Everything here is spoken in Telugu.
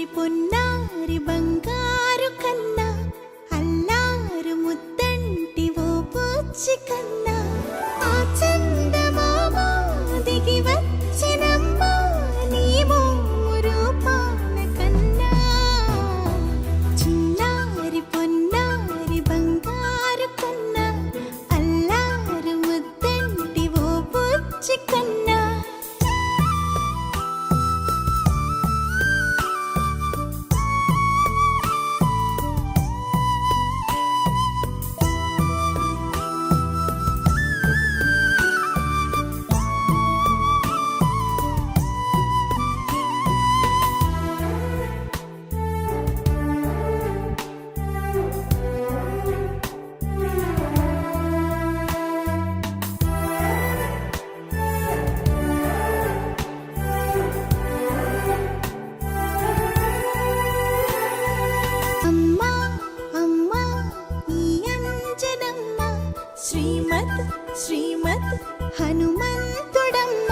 పొన్నారి బంగారు కన్నా అల్లారు ముద్దంటి ఓ పూచి కన్నా ఆ చందమామ దిగి వచ్చినమ్మ నీ రూపాల కన్నా చిన్నారి పొన్నారి బంగారు కన్నా అల్లారు ముద్దంటి ఓ పూచి కన్నా శ్రీమద్ హనుమంతుడమ్మ